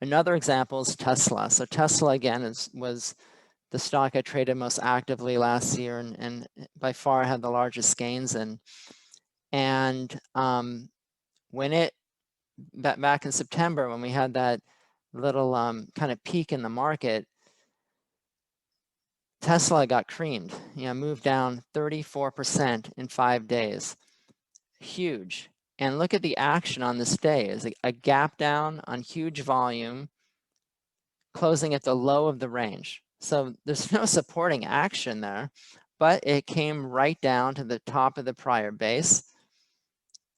Another example is Tesla. So Tesla, again, was the stock I traded most actively last year and by far had the largest gains in. And when it, back in September, when we had that little kind of peak in the market, Tesla got creamed, moved down 34% in 5 days. Huge. And look at the action on this day. Is a gap down on huge volume, closing at the low of the range. So there's no supporting action there, but it came right down to the top of the prior base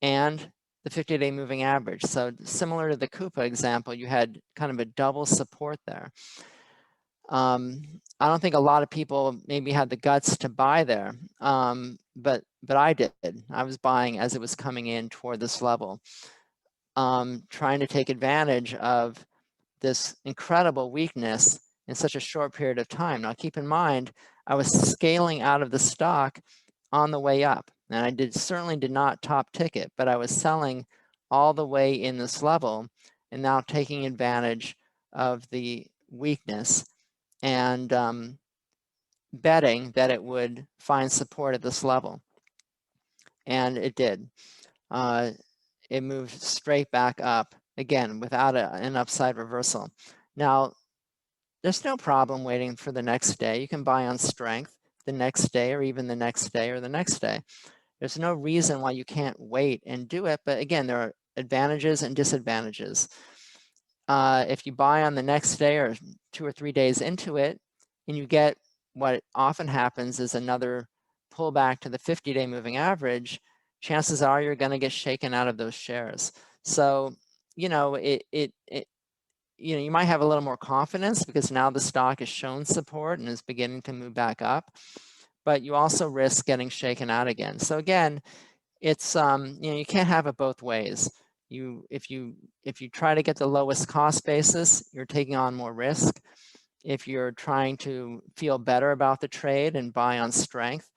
and the 50-day moving average. So similar to the Coupa example, you had kind of a double support there. I don't think a lot of people maybe had the guts to buy there, but I did. I was buying as it was coming in toward this level, trying to take advantage of this incredible weakness in such a short period of time. Now, keep in mind, I was scaling out of the stock on the way up, and I certainly did not top ticket, but I was selling all the way in this level and now taking advantage of the weakness and betting that it would find support at this level. And it did. It moved straight back up, again, without an upside reversal. Now, there's no problem waiting for the next day. You can buy on strength the next day or even the next day or the next day. There's no reason why you can't wait and do it. But again, there are advantages and disadvantages. If you buy on the next day or 2 or 3 days into it, and you get what often happens is another pullback to the 50-day moving average, chances are you're going to get shaken out of those shares. So, you might have a little more confidence because now the stock has shown support and is beginning to move back up, but you also risk getting shaken out again. So again, it's you can't have it both ways. If you try to get the lowest cost basis, you're taking on more risk. If you're trying to feel better about the trade and buy on strength,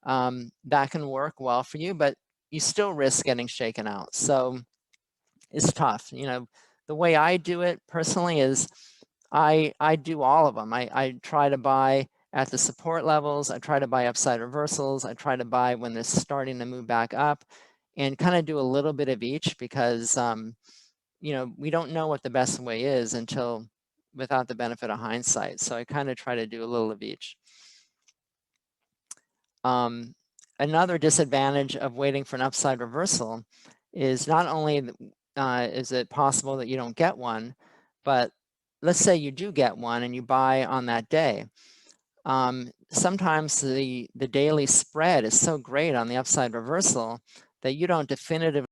that can work well for you, but you still risk getting shaken out. So it's tough. The way I do it personally is I do all of them. I try to buy at the support levels. I try to buy upside reversals. I try to buy when they're starting to move back up and kind of do a little bit of each because, we don't know what the best way is until without the benefit of hindsight. So I kind of try to do a little of each. Another disadvantage of waiting for an upside reversal is not only is it possible that you don't get one, but let's say you do get one and you buy on that day. Sometimes the daily spread is so great on the upside reversal that you don't definitively